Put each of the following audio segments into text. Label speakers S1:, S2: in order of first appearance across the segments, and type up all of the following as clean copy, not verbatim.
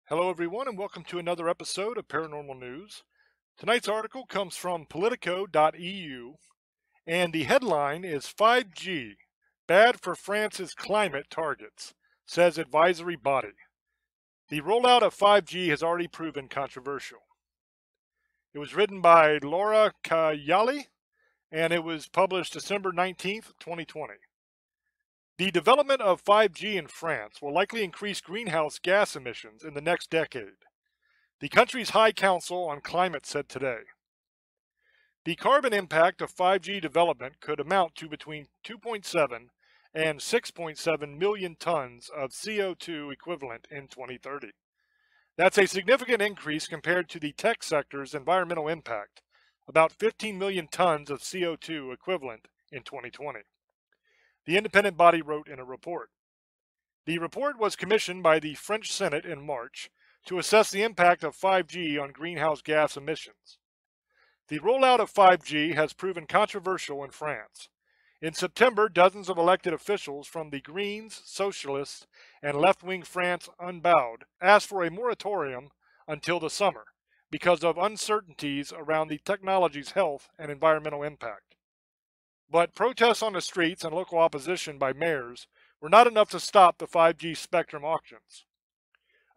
S1: Hello, everyone, and welcome to another episode of Paranormal News. Tonight's article comes from Politico.eu, and the headline is 5G Bad for France's Climate Targets, says advisory body. The rollout of 5G has already proven controversial. It was written by Laura Kayali, and it was published December 19th, 2020. The development of 5G in France will likely increase greenhouse gas emissions in the next decade, the country's High Council on Climate said today. The carbon impact of 5G development could amount to between 2.7 and 6.7 million tons of CO2 equivalent in 2030. That's a significant increase compared to the tech sector's environmental impact, about 15 million tons of CO2 equivalent in 2020. The independent body wrote in a report. The report was commissioned by the French Senate in March to assess the impact of 5G on greenhouse gas emissions. The rollout of 5G has proven controversial in France. In September, dozens of elected officials from the Greens, Socialists, and left-wing France Unbowed asked for a moratorium until the summer because of uncertainties around the technology's health and environmental impact. But protests on the streets and local opposition by mayors were not enough to stop the 5G spectrum auctions.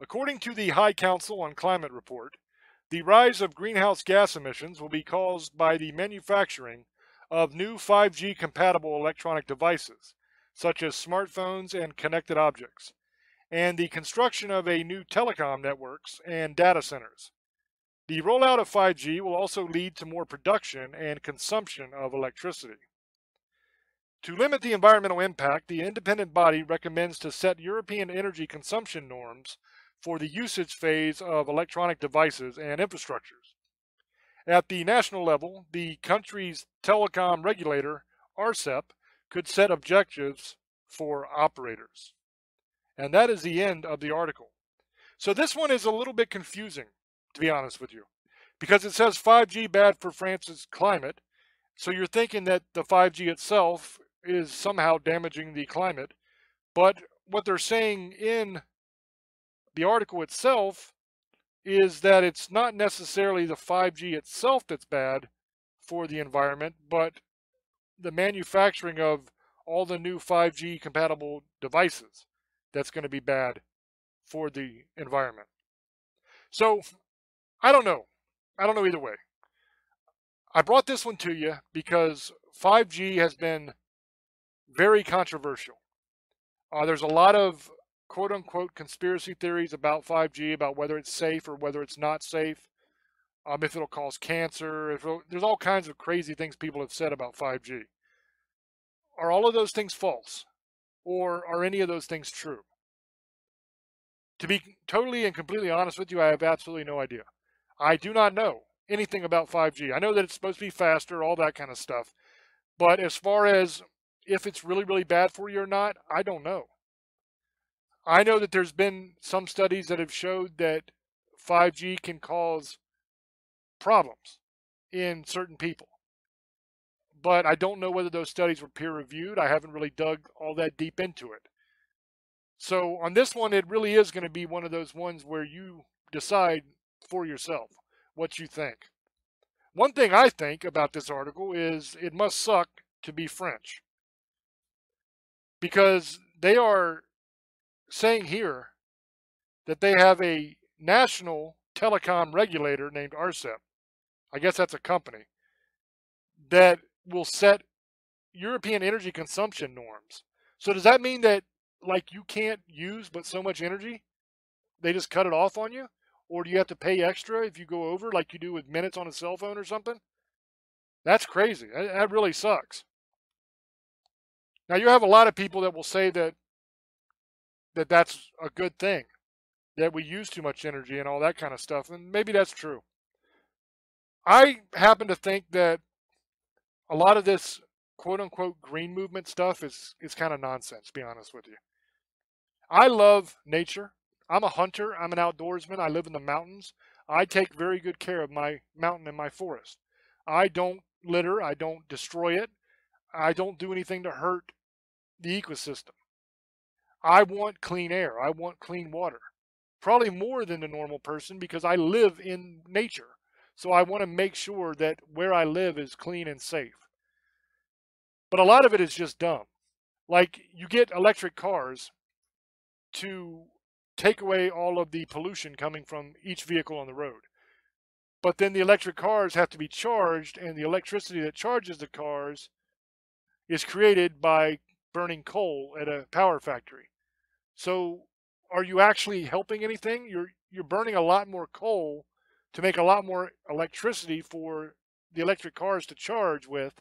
S1: According to the High Council on Climate report, the rise of greenhouse gas emissions will be caused by the manufacturing of new 5G compatible electronic devices, such as smartphones and connected objects, and the construction of a new telecom networks and data centers. The rollout of 5G will also lead to more production and consumption of electricity. To limit the environmental impact, the independent body recommends to set European energy consumption norms for the usage phase of electronic devices and infrastructures. At the national level, the country's telecom regulator, ARCEP, could set objectives for operators. And that is the end of the article. So this one is a little bit confusing, to be honest with you, because it says 5G bad for France's climate. So you're thinking that the 5G itself is somehow damaging the climate. But what they're saying in the article itself is that it's not necessarily the 5G itself that's bad for the environment, but the manufacturing of all the new 5G compatible devices that's going to be bad for the environment. So I don't know. I don't know either way. I brought this one to you because 5G has been very controversial. There's a lot of quote unquote conspiracy theories about 5G, about whether it's safe or whether it's not safe, if it'll cause cancer. There's all kinds of crazy things people have said about 5G. Are all of those things false? Or are any of those things true? To be totally and completely honest with you, I have absolutely no idea. I do not know anything about 5G. I know that it's supposed to be faster, all that kind of stuff. But as far as if it's really, really bad for you or not, I don't know. I know that there's been some studies that have showed that 5G can cause problems in certain people. But I don't know whether those studies were peer-reviewed. I haven't really dug all that deep into it. So on this one, it really is going to be one of those ones where you decide for yourself what you think. One thing I think about this article is it must suck to be French, because they are saying here that they have a national telecom regulator named ARCEP. I guess that's a company that will set European energy consumption norms. So does that mean that like you can't use but so much energy? They just cut it off on you? Or do you have to pay extra if you go over like you do with minutes on a cell phone or something? That's crazy. That really sucks. Now you have a lot of people that will say that's a good thing, that we use too much energy and all that kind of stuff, and maybe that's true. I happen to think that a lot of this quote unquote green movement stuff is kind of nonsense, to be honest with you. I love nature. I'm a hunter. I'm an outdoorsman. I live in the mountains. I take very good care of my mountain and my forest. I don't litter. I don't destroy it. I don't do anything to hurt the ecosystem. I want clean air. I want clean water. probably more than the normal person because I live in nature. So I want to make sure that where I live is clean and safe. But a lot of it is just dumb. Like you get electric cars to take away all of the pollution coming from each vehicle on the road. But then the electric cars have to be charged, and the electricity that charges the cars is created by burning coal at a power factory. So are you actually helping anything? You're burning a lot more coal to make a lot more electricity for the electric cars to charge with.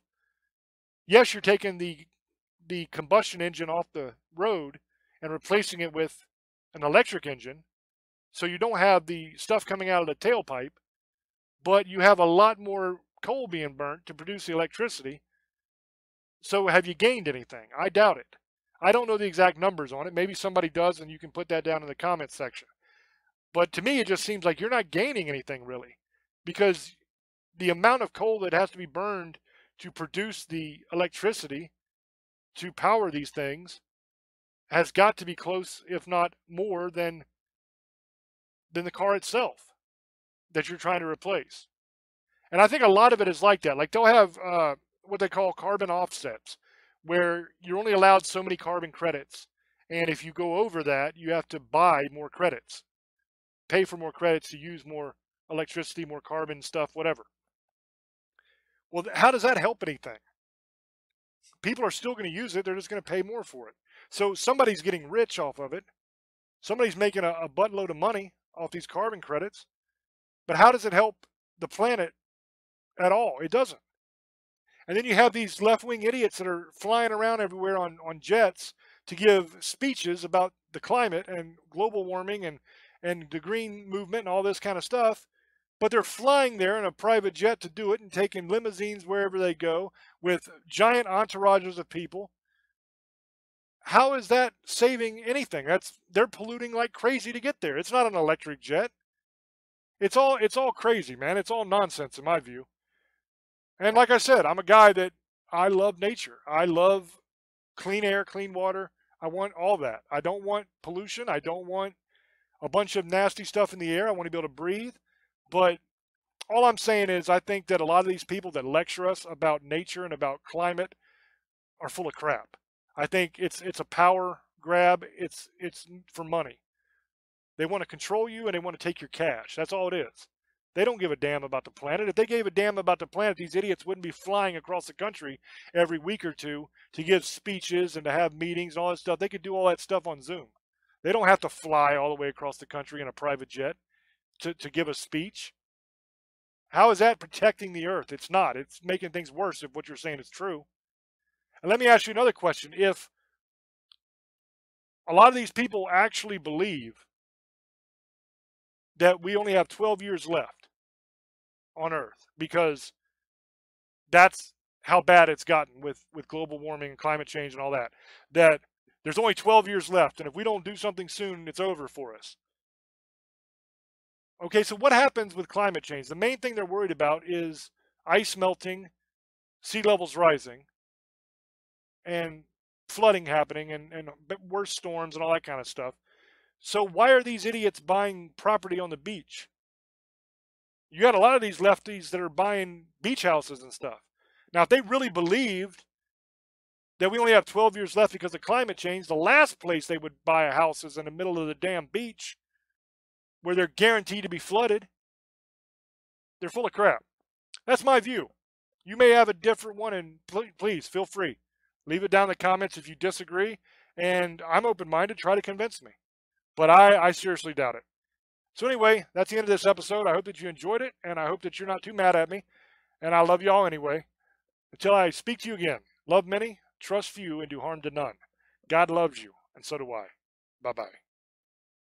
S1: Yes, you're taking the combustion engine off the road and replacing it with an electric engine, so you don't have the stuff coming out of the tailpipe, but you have a lot more coal being burnt to produce the electricity. So have you gained anything? I doubt it. I don't know the exact numbers on it. Maybe somebody does, and you can put that down in the comments section. But to me, it just seems like you're not gaining anything really, because the amount of coal that has to be burned to produce the electricity to power these things has got to be close, if not more, than the car itself that you're trying to replace. And I think a lot of it is like that. Like they'll have what they call carbon offsets, where you're only allowed so many carbon credits. And if you go over that, you have to buy more credits, pay for more credits to use more electricity, more carbon stuff, whatever. Well, how does that help anything? People are still going to use it. They're just going to pay more for it. So somebody's getting rich off of it. Somebody's making a buttload of money off these carbon credits. But how does it help the planet at all? It doesn't. And then you have these left-wing idiots that are flying around everywhere on jets to give speeches about the climate and global warming and the green movement and all this kind of stuff. But they're flying there in a private jet to do it and taking limousines wherever they go with giant entourages of people. How is that saving anything? They're polluting like crazy to get there. It's not an electric jet. It's all crazy, man. It's all nonsense in my view. And like I said, I'm a guy that I love nature. I love clean air, clean water. I want all that. I don't want pollution. I don't want a bunch of nasty stuff in the air. I want to be able to breathe. But all I'm saying is I think that a lot of these people that lecture us about nature and about climate are full of crap. I think it's a power grab. It's for money. They want to control you and they want to take your cash. That's all it is. They don't give a damn about the planet. If they gave a damn about the planet, these idiots wouldn't be flying across the country every week or two to give speeches and to have meetings and all that stuff. They could do all that stuff on Zoom. They don't have to fly all the way across the country in a private jet to give a speech. How is that protecting the earth? It's not. It's making things worse if what you're saying is true. And let me ask you another question. If a lot of these people actually believe that we only have 12 years left on Earth because that's how bad it's gotten with global warming and climate change and all that, that there's only 12 years left, and if we don't do something soon, it's over for us. Okay, so what happens with climate change? The main thing they're worried about is ice melting, sea levels rising, and flooding happening, and worse storms and all that kind of stuff. So why are these idiots buying property on the beach? You got a lot of these lefties that are buying beach houses and stuff. Now, if they really believed that we only have 12 years left because of climate change, the last place they would buy a house is in the middle of the damn beach where they're guaranteed to be flooded. They're full of crap. That's my view. You may have a different one, and please feel free. Leave it down in the comments if you disagree, and I'm open-minded. Try to convince me. But I seriously doubt it. So anyway, that's the end of this episode. I hope that you enjoyed it, and I hope that you're not too mad at me. And I love you all anyway. Until I speak to you again, love many, trust few, and do harm to none. God loves you, and so do I. Bye-bye.